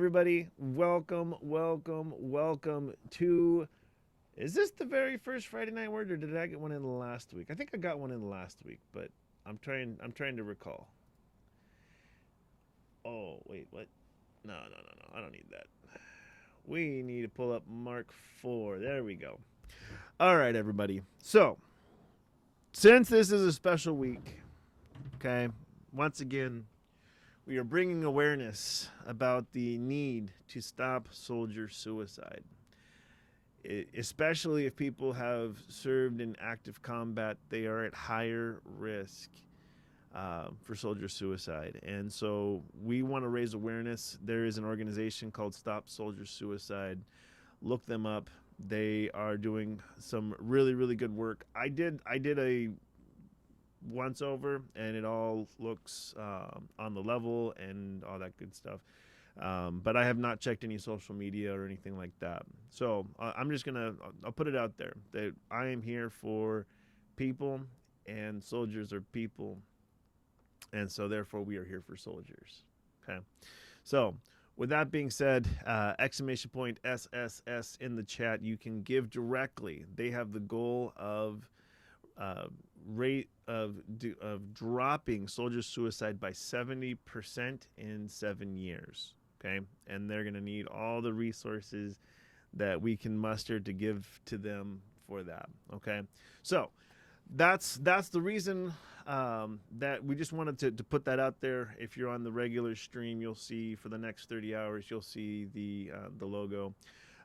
everybody. Welcome to. Is this the very first Friday Night Word, or did I get one in last week? I think I got one in last week, but I'm trying to recall. Oh wait, what? No. I don't need that. We need to pull up Mark 4. There we go. All right, everybody. So, since this is a special week, okay, once again, we are bringing awareness about the need to stop soldier suicide. Especially if people have served in active combat, they are at higher risk for soldier suicide. And so we want to raise awareness. There is an organization called Stop Soldier Suicide. Look them up. They are doing some really good work. I did a once over, and it all looks on the level and all that good stuff. But I have not checked any social media or anything like that. So I'm just I'll put it out there that I am here for people, and soldiers are people, and so therefore we are here for soldiers. Okay. So with that being said, exclamation point SSS in the chat. You can give directly. They have the goal of uh, rate of dropping soldier suicide by 70% in 7 years. Okay, and they're going to need all the resources that we can muster to give to them for that. Okay, so that's the reason that we just wanted to put that out there. If you're on the regular stream, you'll see for the next 30 hours, you'll see the logo.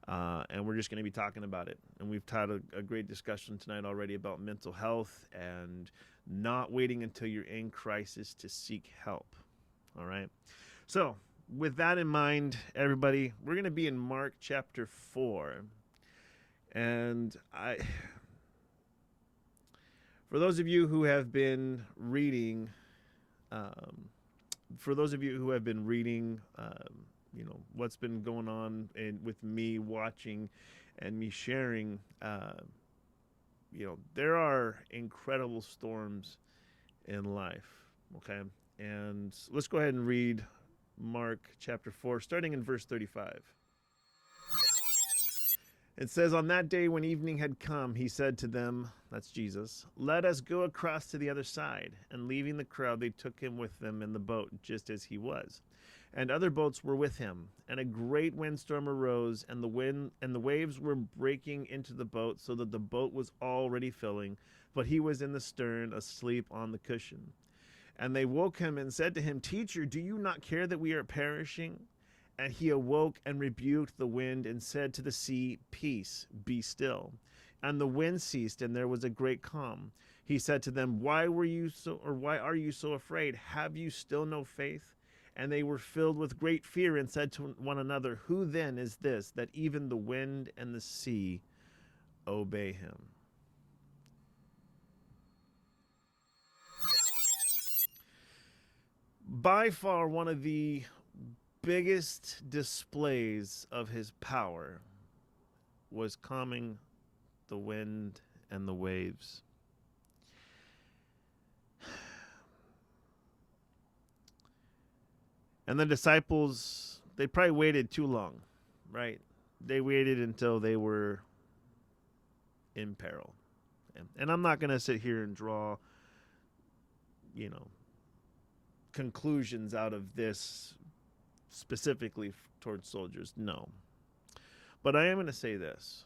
And we're just going to be talking about it. And we've had a great discussion tonight already about mental health and not waiting until you're in crisis to seek help. All right. So, with that in mind, everybody, we're going to be in Mark chapter 4. And for those of you who have been reading, um, what's been going on with me watching and me sharing, there are incredible storms in life. Okay, and let's go ahead and read Mark chapter 4, starting in verse 35. It says, "On that day when evening had come, he said to them," that's Jesus, "let us go across to the other side. And leaving the crowd, they took him with them in the boat, just as he was. And other boats were with him. And a great windstorm arose, and the waves were breaking into the boat, so that the boat was already filling. But he was in the stern, asleep on the cushion. And they woke him and said to him, 'Teacher, do you not care that we are perishing?' And he awoke and rebuked the wind and said to the sea, 'Peace, be still.' And the wind ceased, and there was a great calm. He said to them, 'Why are you so afraid? Have you still no faith?' And they were filled with great fear and said to one another, 'Who then is this, that even the wind and the sea obey him?'" By far one of the biggest displays of his power was calming the wind and the waves. And the disciples, they probably waited too long, right? They waited until they were in peril. And I'm not going to sit here and draw, you know, conclusions out of this specifically towards soldiers. No. But I am going to say this,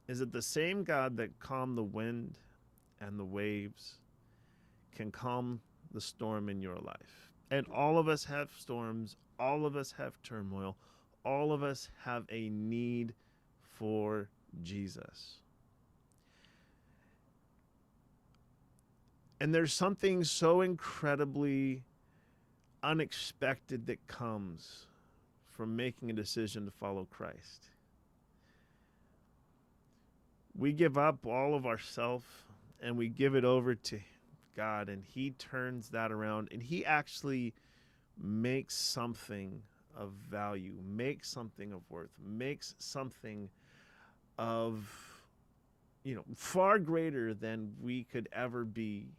is that the same God that calmed the wind and the waves can calm the storm in your life. And all of us have storms. All of us have turmoil. All of us have a need for Jesus. And there's something so incredibly unexpected that comes from making a decision to follow Christ. We give up all of ourself and we give it over to God, and he turns that around, and he actually makes something of value, makes something of worth, makes something of, far greater than we could ever be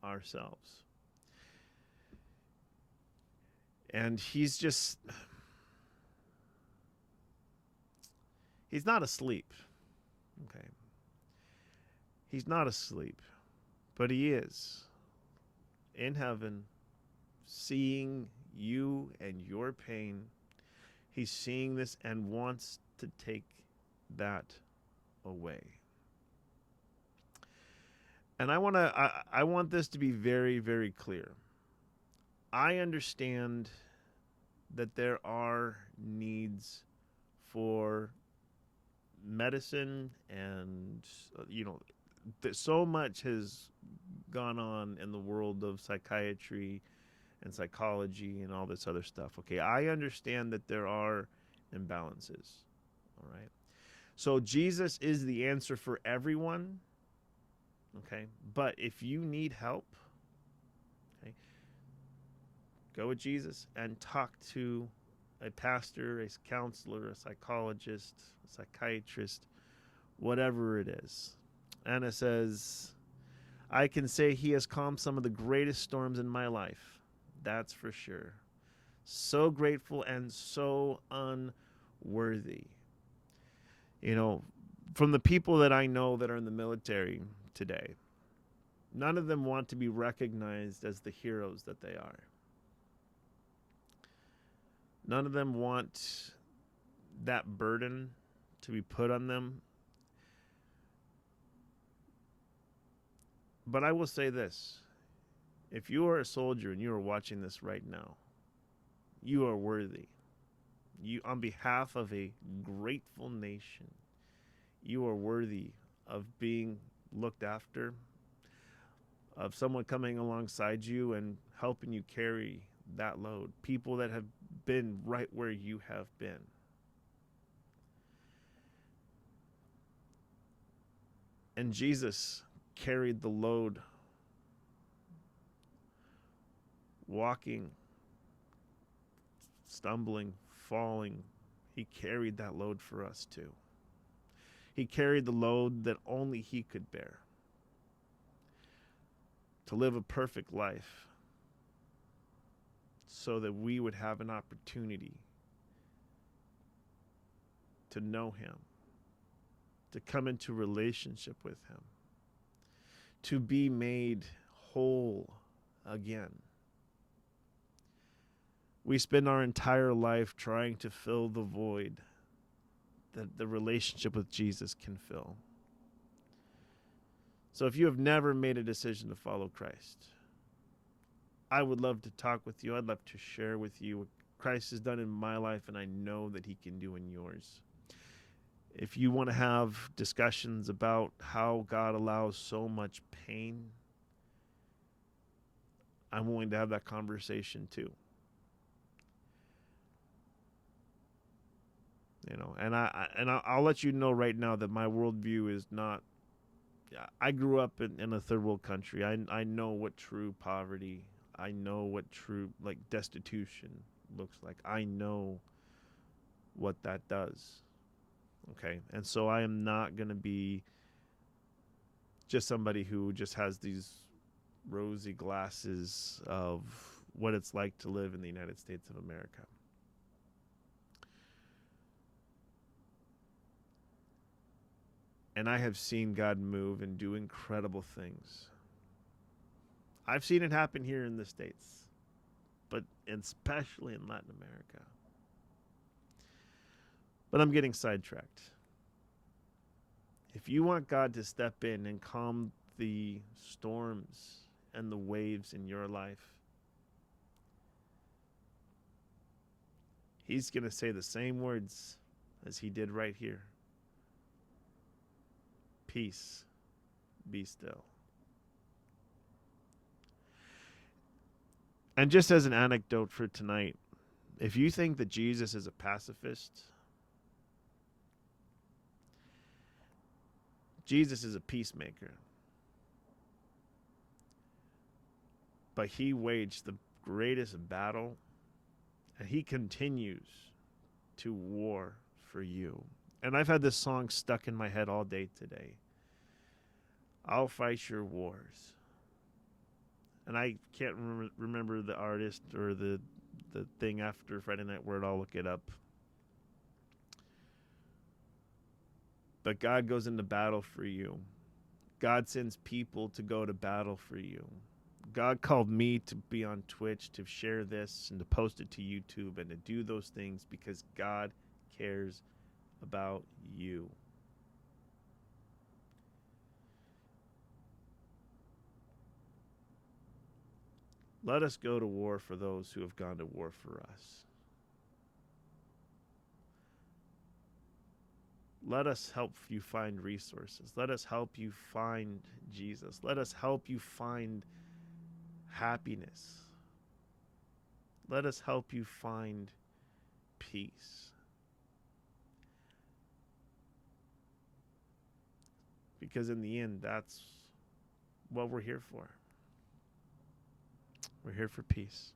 ourselves. And he's just, He's not asleep. Okay. He's not asleep, but he is in heaven, seeing you and your pain. He's seeing this and wants to take that away. And I want this to be very, very clear. I understand that there are needs for medicine, and so much has gone on in the world of psychiatry and psychology and all this other stuff. Okay, I understand that there are imbalances. All right. So Jesus is the answer for everyone. Okay. But if you need help, okay, go with Jesus and talk to a pastor, a counselor, a psychologist, a psychiatrist, whatever it is. Anna says, I can say he has calmed some of the greatest storms in my life. That's for sure. So grateful and so unworthy. From the people that I know that are in the military today, none of them want to be recognized as the heroes that they are. None of them want that burden to be put on them. But I will say this. If you are a soldier and you are watching this right now, you are worthy. You, on behalf of a grateful nation, you are worthy of being looked after, of someone coming alongside you and helping you carry that load. People that have been right where you have been. And Jesus carried the load, walking, stumbling, falling. He carried that load for us too. He carried the load that only he could bear. To live a perfect life so that we would have an opportunity to know him, to come into relationship with him, to be made whole again. We spend our entire life trying to fill the void that the relationship with Jesus can fill. So if you have never made a decision to follow Christ, I would love to talk with you. I'd love to share with you what Christ has done in my life, and I know that he can do in yours. If you want to have discussions about how God allows so much pain, I'm willing to have that conversation too. And I'll let you know right now that my worldview is not. I grew up in a third world country. I know what true poverty. I know what true destitution looks like. I know what that does. Okay, and so I am not going to be just somebody who just has these rosy glasses of what it's like to live in the United States of America. And I have seen God move and do incredible things. I've seen it happen here in the States, but especially in Latin America. But I'm getting sidetracked. If you want God to step in and calm the storms and the waves in your life, he's going to say the same words as he did right here. Peace, be still. And just as an anecdote for tonight, if you think that Jesus is a pacifist, Jesus is a peacemaker. But he waged the greatest battle, and he continues to war for you. And I've had this song stuck in my head all day today. I'll fight your wars. And I can't remember the artist or the thing after Friday Night Word. I'll look it up. But God goes into battle for you. God sends people to go to battle for you. God called me to be on Twitch, to share this and to post it to YouTube and to do those things because God cares about you. Let us go to war for those who have gone to war for us. Let us help you find resources. Let us help you find Jesus. Let us help you find happiness. Let us help you find peace. Because in the end, that's what we're here for. We're here for peace.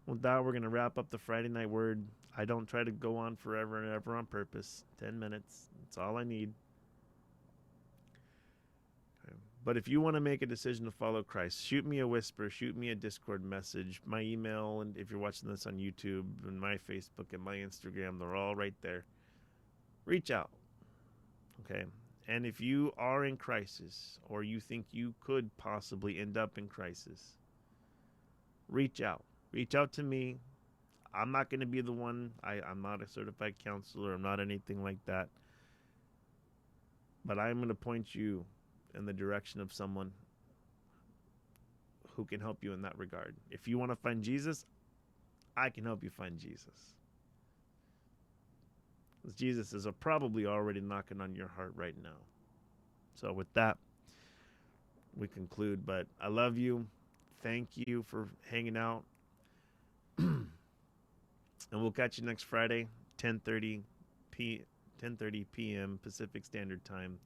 With that, we're going to wrap up the Friday Night Word. I don't try to go on forever and ever on purpose. 10 minutes. That's all I need. Okay. But if you want to make a decision to follow Christ, shoot me a whisper, shoot me a Discord message, my email, and if you're watching this on YouTube, and my Facebook and my Instagram, they're all right there. Reach out. Okay? And if you are in crisis, or you think you could possibly end up in crisis, reach out. Reach out to me. I'm not going to be the one. I'm not a certified counselor. I'm not anything like that. But I'm going to point you in the direction of someone who can help you in that regard. If you want to find Jesus, I can help you find Jesus. Jesus is probably already knocking on your heart right now. So with that, we conclude. But I love you. Thank you for hanging out. And we'll catch you next Friday, 10:30 p.m. Pacific Standard Time.